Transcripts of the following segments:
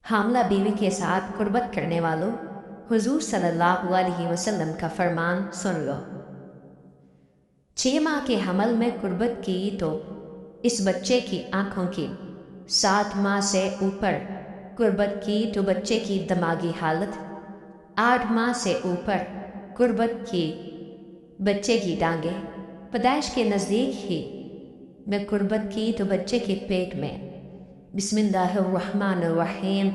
हामला बीवी के साथ कुर्बत करने वालों, हुजूर सल्लल्लाहु अलैहि वसल्लम का फरमान सुन लो। 6 माह के हमल में कुर्बत की तो इस बच्चे की आंखों की, 7 माह से ऊपर कुर्बत की तो बच्चे की दिमागी हालत, 8 माह से ऊपर कुर्बत की बच्चे की टांगें, पैदाइश के नज़दीक ही में कुर्बत की तो बच्चे के पेट में। बिस्मिल्लाहिर्रहमानिर्रहीम।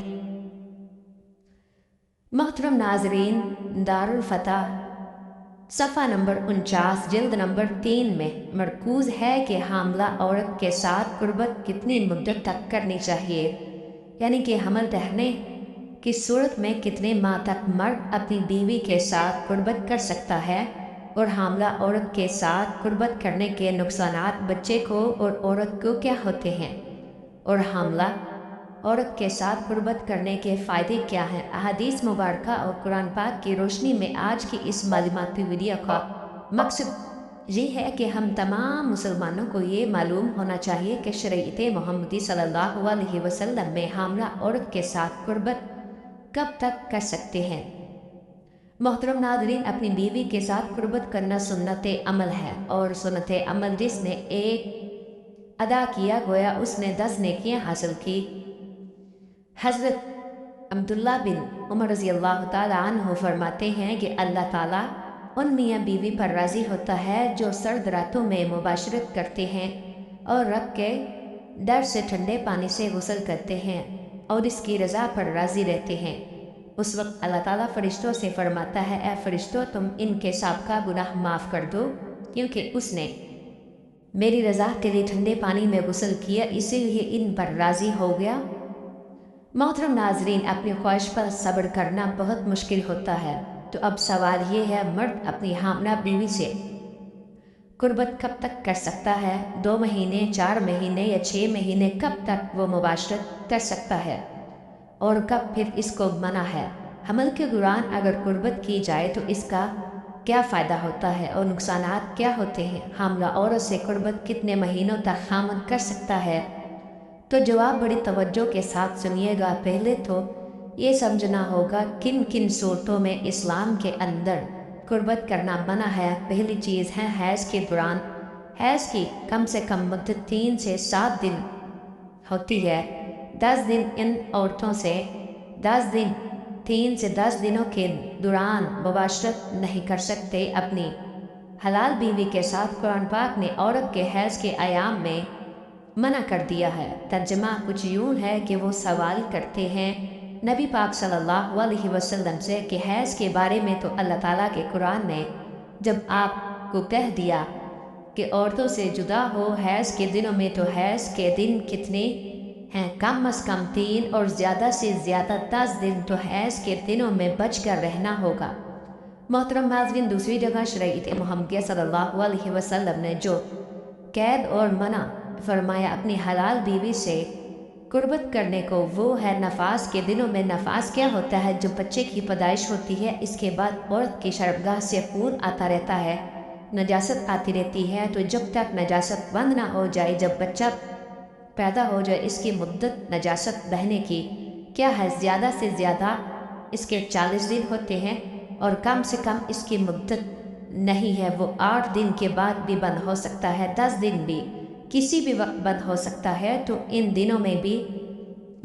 मोहतरम नाजरीन, दारुल फतह सफ़ा नंबर 49 जिल्द नंबर 3 में मरकूज़ है कि हामला औरत के साथ कुर्बत कितनी मुद्दत तक करनी चाहिए, यानी कि हमल ठहरने की सूरत में कितने माह तक मर्द अपनी बीवी के साथ कुर्बत कर सकता है, और हामला औरत के साथ कुर्बत करने के नुकसानात बच्चे को और औरत को क्या होते हैं, और हामला औरत के साथ कुर्बत करने के फ़ायदे क्या हैं। अहादीस मुबारक और कुरान पाक की रोशनी में आज की इस मालूमाती वीडियो का मकसद ये है कि हम तमाम मुसलमानों को ये मालूम होना चाहिए कि शरीयत मोहम्मदी सल्लल्लाहु अलैहि वसल्लम में हामला औरत के साथ कुर्बत कब तक कर सकते हैं। मोहतरम नाज़रीन, अपनी बीवी के साथ कुर्बत करना सुन्नत अमल है, और सुन्नत अमल जिसने एक अदा किया गोया उसने 10 नेकियां हासिल की। हज़रत अब्दुल्ला बिन उमर रज़ी अल्लाह ताला अन्हु फरमाते हैं कि अल्लाह ताला उन मियाँ बीवी पर राज़ी होता है जो सर्द रातों में मुबाशरत करते हैं और रब के डर से ठंडे पानी से गुस्ल करते हैं और इसकी रज़ा पर राज़ी रहते हैं। उस वक्त अल्लाह ताला फरिश्तों से फरमाता है, ए फरिश्तों, तुम इनके साबका गुनाह माफ़ कर दो, क्योंकि उसने मेरी रज़ा के लिए ठंडे पानी में गुस्ल किया, इसीलिए इन पर राज़ी हो गया। मोहतरम नाजरीन, अपनी ख्वाहिश पर सब्र करना बहुत मुश्किल होता है, तो अब सवाल ये है, मर्द अपनी हामला बीवी से कुर्बत कब तक कर सकता है? 2 महीने, 4 महीने या 6 महीने, कब तक वो मुबाशरत कर सकता है और कब फिर इसको मना है? हमल के दौरान अगर कुर्बत की जाए तो इसका क्या फ़ायदा होता है और नुकसानात क्या होते हैं? हामला औरत से कुर्बत कितने महीनों तक खामन कर सकता है? तो जवाब बड़ी तवज्जो के साथ सुनिएगा। पहले तो ये समझना होगा किन किन सूरतों में इस्लाम के अंदर कुर्बत करना मना है। पहली चीज़ है हैज़ के दौरान। हैज़ की कम से कम मुद्दत 3 से 7 दिन होती है। 10 दिन इन औरतों से 10 दिन 3 से 10 दिनों के दौरान मुबाशरत नहीं कर सकते अपनी हलाल बीवी के साथ। कुरान पाक ने औरत के हैज़ के आयाम में मना कर दिया है। तर्जमा कुछ यूँ है कि वो सवाल करते हैं नबी पाक सल्लल्लाहु अलैहि वसल्लम से कि हैज़ के बारे में तो अल्लाह ताला के कुरान ने जब आपको कह दिया कि औरतों से जुदा हो हैज़ के दिनों में, तो हैज़ के दिन कितने हैं? कम अज़ कम 3 और ज़्यादा से ज़्यादा 10 दिन तो हैज़ के दिनों में बच कर रहना होगा। मोहतरम नाज़रीन, दूसरी जगह शरीयत मुहम्मदिया सल्लल्लाहु अलैहि वसल्लम ने जो कैद और मना फरमाया अपनी हलाल बीवी से कुर्बत करने को, वो है नफास के दिनों में। नफास क्या होता है? जब बच्चे की पैदाइश होती है, इसके बाद औरत की शर्मगाह से खून आता रहता है, नजासत आती रहती है, तो जब तक नजासत बंद ना हो जाए, जब बच्चा पैदा हो जाए, इसकी मुद्दत नजासत बहने की क्या है? ज़्यादा से ज़्यादा इसके 40 दिन होते हैं, और कम से कम इसकी मुद्दत नहीं है, वो 8 दिन के बाद भी बंद हो सकता है, 10 दिन भी किसी भी वक्त बंद हो सकता है। तो इन दिनों में भी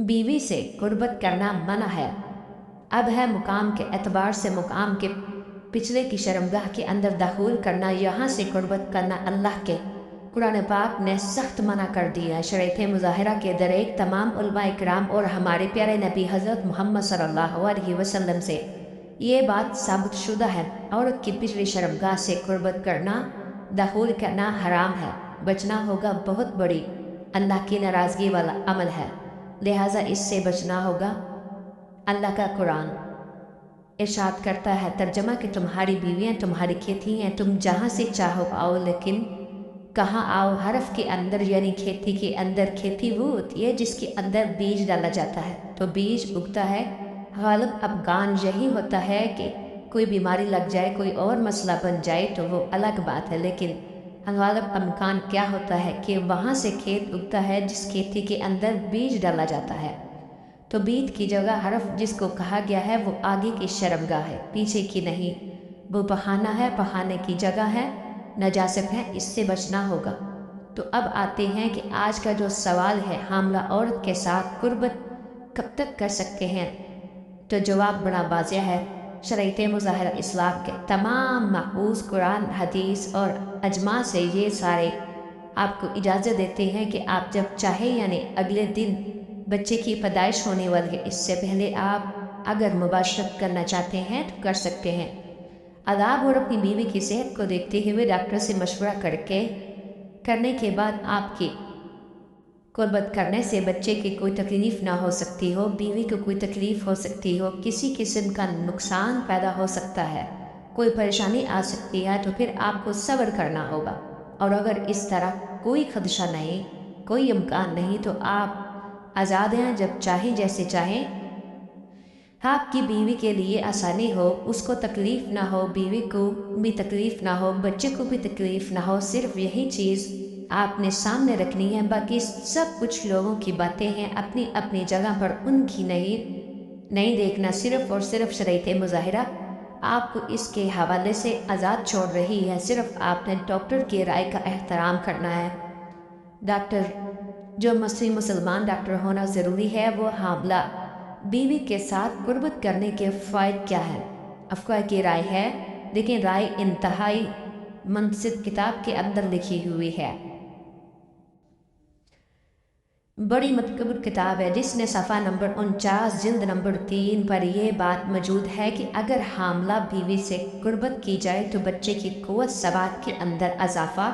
बीवी से कुर्बत करना मना है। अब है मुकाम के एतबार से मुकाम के पिछले की शर्मगाह के अंदर दाखिल करना, यहाँ से कुर्बत करना अल्लाह के कुरान पाक ने सख्त मना कर दिया। शरीयत मुज़ाहिरा के दरेक तमाम उलमा इकराम और हमारे प्यारे नबी हज़रत मोहम्मद सल्लल्लाहु अलैहि वसल्लम से ये बात साबित शुदा है, औरत की पिछली शर्मगाह से कुर्बत करना, दाखिल करना हराम है। बचना होगा, बहुत बड़ी अल्लाह की नाराज़गी वाला अमल है, लिहाजा इससे बचना होगा। अल्लाह का कुरान इरशाद करता है, तर्जमा कि तुम्हारी बीवियाँ तुम्हारी खेती हैं, तुम जहाँ से चाहो आओ, लेकिन कहाँ आओ? हरफ के अंदर यानी खेती के अंदर। खेती वो होती है जिसके अंदर बीज डाला जाता है, तो बीज उगता है। गालिब अफगान यही होता है कि कोई बीमारी लग जाए, कोई और मसला बन जाए तो वो अलग बात है, लेकिन गालिब अमकान क्या होता है कि वहाँ से खेत उगता है जिस खेती के अंदर बीज डाला जाता है। تو بیت کی جگہ حرف جس کو کہا گیا ہے وہ آگے کی شرمگاہ ہے، پیچھے کی نہیں۔ وہ پہانا ہے، پہانے کی جگہ ہے، نجاست ہے، اس سے بچنا ہوگا۔ تو اب آتے ہیں کہ آج کا جو سوال ہے، حاملہ عورت کے ساتھ قربت کب تک کر سکتے ہیں؟ تو جواب بڑا واضح ہے۔ شریعت مظاہرہ اسلام کے تمام محفوظ قرآن، حدیث اور اجماع سے یہ سارے آپ کو اجازت دیتے ہیں کہ آپ جب چاہے، یعنی اگلے دن بچے کی پیدائش ہونے والی ہے، اس سے پہلے آپ اگر مباشرت کرنا چاہتے ہیں تو کر سکتے ہیں۔ آداب اور اپنی بیوی کی صحت کو دیکھتے ہوئے ڈاکٹر سے مشورہ کرنے کے بعد آپ کی قربت کرنے سے بچے کی کوئی تکلیف نہ ہو سکتی ہو، بیوی کو کوئی تکلیف ہو سکتی ہو، کسی قسم کا نقصان پیدا ہو سکتا ہے، کوئی پریشانی آ سکتی ہے، تو پھر آپ کو صبر کرنا ہوگا۔ اور اگر اس طرح کوئی خدشہ نہیں، کوئی امکان نہیں، تو آپ آزاد ہیں، جب چاہیں جیسے چاہیں۔ آپ کی بیوی کے لیے آسانی ہو، اس کو تکلیف نہ ہو، بیوی کو بھی تکلیف نہ ہو، بچے کو بھی تکلیف نہ ہو، صرف یہی چیز آپ نے سامنے رکھنی ہے۔ باقی سب کچھ لوگوں کی باتیں ہیں، اپنی اپنی جگہ پر، ان کی نہیں دیکھنا۔ صرف اور صرف شریعت مظاہرہ آپ کو اس کے حوالے سے آزاد چھوڑ رہی ہے، صرف آپ نے ڈاکٹر کی رائے کا احترام کرنا ہے۔ ڈاکٹر جو مسلمان ڈاکٹر ہونا ضروری ہے، وہ حاملہ بیوی کے ساتھ قربت کرنے کے فوائد کیا ہے؟ افواہ کی رائے ہے، لیکن رائے انتہائی منصف کتاب کے اندر لکھی ہوئی ہے، بڑی متکبر کتاب ہے، جس نے صفحہ نمبر 49 جلد نمبر 3 پر یہ بات موجود ہے کہ اگر حاملہ بیوی سے قربت کی جائے تو بچے کی قوت ثبات کے اندر اضافہ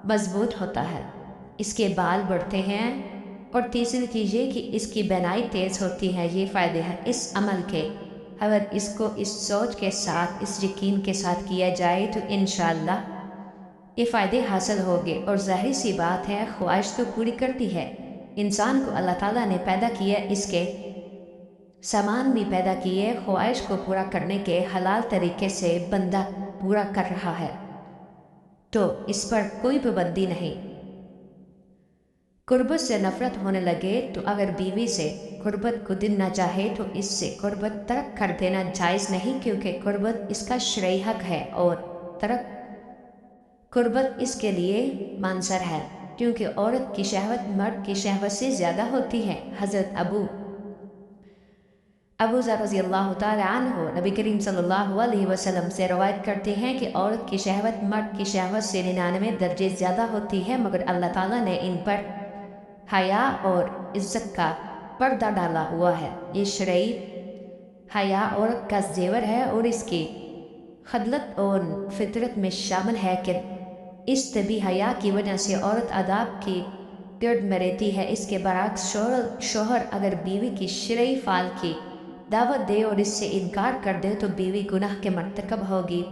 مضبوط ہوتا ہے، اس کے بال بڑھتے ہیں، اور تیسری چیز یہ کہ اس کی بینائی تیز ہوتی ہے۔ یہ فائدے ہیں اس عمل کے، اگر اس کو اس سوچ کے ساتھ، اس یقین کے ساتھ کیا جائے تو انشاءاللہ یہ فائدے حاصل ہوگے۔ اور ظاہر سی بات ہے، خواہش تو پوری کرتی ہے۔ انسان کو اللہ تعالیٰ نے پیدا کیا، اس کے سامان بھی پیدا کیے، خواہش کو پورا کرنے کے حلال طریقے سے بندہ پورا کر رہا ہے، تو اس پر کوئی پابندی نہیں۔ قربت سے نفرت ہونے لگے تو اگر بیوی سے قربت کو دلنا چاہے تو اس سے قربت ترک کر دینا جائز نہیں، کیونکہ قربت اس کا شرعی حق ہے، اور ترک قربت اس کے لیے منصر ہے، کیونکہ عورت کی شہوت مرد کی شہوت سے زیادہ ہوتی ہے۔ حضرت ابو ذر رضی اللہ تعالی عنہ نبی کریم صلی اللہ علیہ وسلم سے روایت کرتے ہیں کہ عورت کی شہوت مرد کی شہوت سے 99 درجے زیادہ ہوتی ہے، مگر اللہ تعالیٰ نے ان پر حیا اور عزت کا پردہ ڈالا ہوا ہے۔ یہ شرعی حیا عورت کا زیور ہے، اور اس کی خدلت اور فطرت میں شامل ہے کہ اس طبی حیا کی وجہ سے عورت آداب کی گرد میں رہتی ہے۔ اس کے برعکس شوہر اگر بیوی کی شرعی فعل کی دعوت دے اور اس سے انکار کر دے تو بیوی گناہ کے مرتکب ہوگی۔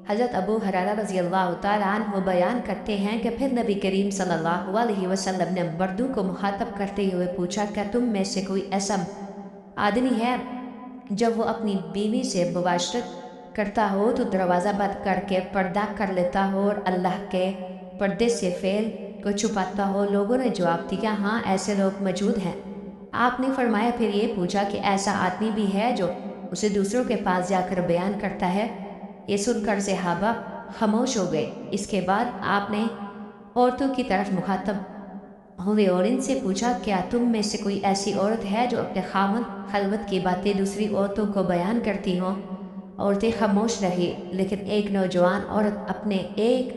حضرت ابو ہریرہ رضی اللہ تعالیٰ عنہ بیان کرتے ہیں کہ پھر نبی کریم صلی اللہ علیہ وسلم نے مردوں کو مخاطب کرتے ہوئے پوچھا، کیا تم میں سے کوئی ایسا آدمی ہے جب وہ اپنی بیوی سے مباشرت کرتا ہو تو دروازہ بند کر کے پردہ کر لیتا ہو اور اللہ کے پردے سے فعل کو چھپاتا ہو؟ لوگوں نے جواب دیا، ہاں ایسے لوگ موجود ہیں۔ آپ نے فرمایا، پھر یہ پوچھا کہ ایسا آدمی بھی ہے جو اسے دوسروں کے پاس جا کر بیان کرتا ہے؟ یہ سن کر صحابہ خاموش ہو گئے۔ اس کے بعد آپ نے عورتوں کی طرف مخاطب ہوئے اور ان سے پوچھا، کیا تم میں سے کوئی ایسی عورت ہے جو اپنے خاوند خلوت کی باتیں دوسری عورتوں کو بیان کرتی ہوں؟ عورتیں خاموش رہی، لیکن ایک نوجوان عورت اپنے ایک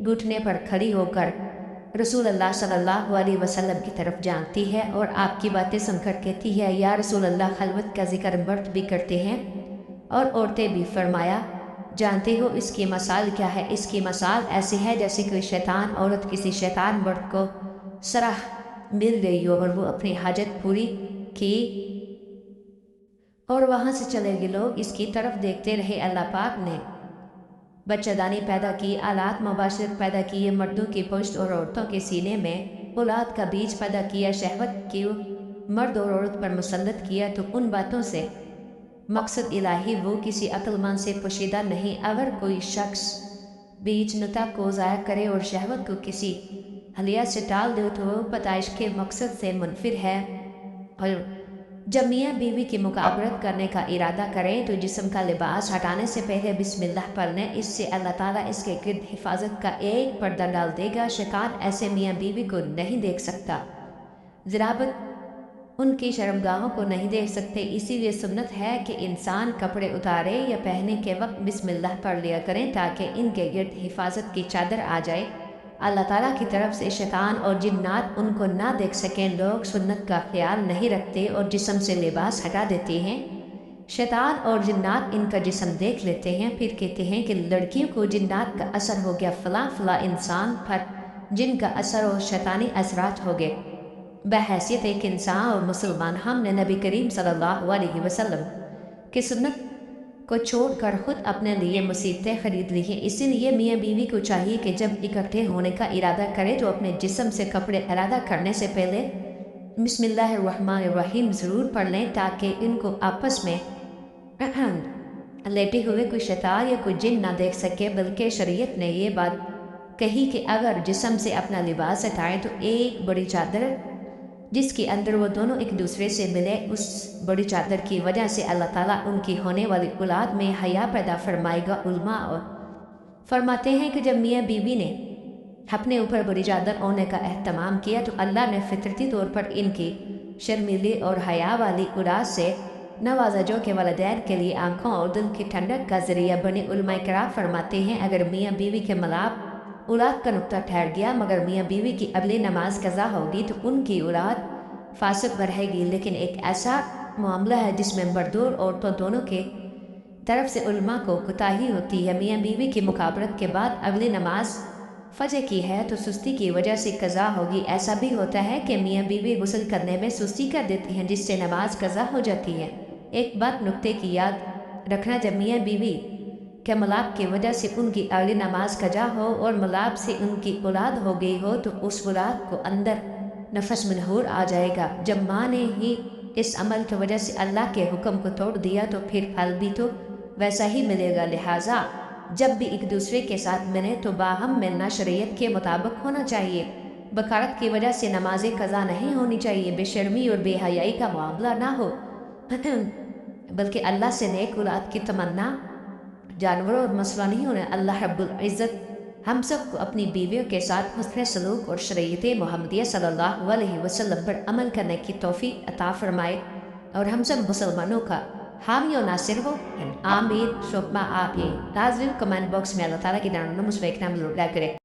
گھٹنے پر کھڑی ہو کر رسول اللہ صلی اللہ علیہ وسلم کی طرف جانتی ہے اور آپ کی باتیں سن کر کہتی ہے، یا رسول اللہ، خلوت کا ذکر مرد بھی کرتے ہیں اور عورتیں بھی؟ فرمایا، جانتے ہو اس کی مثال کیا ہے؟ اس کی مثال ایسی ہے جیسے کوئی شیطان عورت کسی شیطان مرد کو سراہ مل گئی ہو اور وہ اپنی حاجت پوری کی اور وہاں سے چلے گئے۔ لوگ اس کی طرف دیکھتے رہے۔ اللہ پاک نے بچہ دانی پیدا کی، آلات مباشرت پیدا کیے، مردوں کی پشت اور عورتوں کے سینے میں اولاد کا بیج پیدا کیا، شہوت کی مرد اور عورت پر مسلط کیا، تو ان باتوں سے مقصد الہی وہ کسی عقل مند سے پوشیدہ نہیں۔ اگر کوئی شخص بیج نتا کو ضائع کرے اور شہوت کو کسی حلیہ سے ٹال دے تو وہ پیدائش کے مقصد سے منفر ہے، اور जब मियाँ बीवी की मुकाबरत करने का इरादा करें तो जिस्म का लिबास हटाने से पहले बिस्मिल्लाह पढ़ लें। इससे अल्लाह ताला इसके गिर्द हिफाजत का एक पर्दा डाल देगा। शैतान ऐसे मियाँ बीवी को नहीं देख सकता। ज़राबत उनकी शर्मगाहों को नहीं देख सकते। इसीलिए सुन्नत है कि इंसान कपड़े उतारे या पहनने के वक्त बिस्मिल्लाह पढ़ लिया करें ताकि इनके गिर्द हिफाजत की चादर आ जाए। अल्लाह ताला की तरफ से शैतान और जिन्नात उनको ना देख सकें। लोग सुन्नत का ख्याल नहीं रखते और जिस्म से लिबास हटा देते हैं। शैतान और जिन्नात इनका जिस्म देख लेते हैं, फिर कहते हैं कि लड़कियों को जिन्नात का असर हो गया, फला इंसान पर जिनका असर और शैतानी असरात हो गए। बहैसियत एक इंसान और मुसलमान हमने नबी करीम सल्लल्लाहु अलैहि वसल्लम की सुन्नत को छोड़कर खुद अपने लिए मुसीबतें खरीद ली हैं। इसीलिए मियाँ बीवी को चाहिए कि जब इकट्ठे होने का इरादा करें तो अपने जिस्म से कपड़े अलग करने से पहले बिस्मिल्लाहिर्रहमानिर्रहीम ज़रूर पढ़ लें ताकि इनको आपस में लेटे हुए कोई शैतान या कोई जिन ना देख सके। बल्कि शरीयत ने ये बात कही कि अगर जिस्म से अपना लिबास हटाएं तो एक बड़ी चादर जिसके अंदर वो दोनों एक दूसरे से मिले, उस बड़ी चादर की वजह से अल्लाह ताला उनकी होने वाली औलाद में हया पैदा फरमाएगा। उलमा और फरमाते हैं कि जब मियाँ बीवी ने अपने ऊपर बड़ी चादर ओढ़ने का एहतमाम किया तो अल्लाह ने फितरती तौर पर इनकी शर्मीली और हया वाली औलाद से नवाजा जो के वालिदैन के लिए आँखों और दिल की ठंडक का जरिया बने। उलमा किराम फरमाते हैं अगर मियाँ बीवी के मलाप औलाद का नुक्ता ठहर गया मगर मियाँ बीवी की अगली नमाज कज़ा होगी तो उनकी औलाद फासिक बढ़ेगी। लेकिन एक ऐसा मामला है जिसमें मर्दों औरतों दोनों के तरफ से उलमा को कोताही होती है। मियाँ बीवी की मुकाबरत के बाद अगली नमाज फजर की है तो सुस्ती की वजह से कज़ा होगी। ऐसा भी होता है कि मियाँ बीवी गुस्ल करने में सुस्ती कर देती हैं जिससे नमाज कज़ा हो जाती है। एक बात नुक्ते की याद रखना, जब मियाँ बीवी के मलाप की वजह से उनकी अगली नमाज कज़ा हो और मलाप से उनकी औलाद हो गई हो तो उस औलाद को अंदर नफस मनहूर आ जाएगा। जब माँ ने ही इस अमल की वजह से अल्लाह के हुक्म को तोड़ दिया तो फिर फल भी तो वैसा ही मिलेगा। लिहाजा जब भी एक दूसरे के साथ मिले तो बाहम मिलना शरीयत के मुताबिक होना चाहिए। बकारत की वजह से नमाजें कज़ा नहीं होनी चाहिए। बेशर्मी और बेहयाई का मामला ना हो बल्कि अल्लाह से नेक औलाद की तमन्ना, जानवरों और मसला नहीं होने। अल्लाह रब्बुल इज़्ज़त हम सब को अपनी बीवियों के साथ हुस्न सलूक और शरीयत मुहम्मदिया सल्लल्लाहु अलैहि वसल्लम पर अमल करने की तौफीक अता फरमाए और हम सब मुसलमानों का हामी और नासिर हो। आमीन सुम्मा आमीन। नाज़रीन, कमेंट बॉक्स में अल्लाह ताला की नाम मुझ पर एक नाम लोड करें।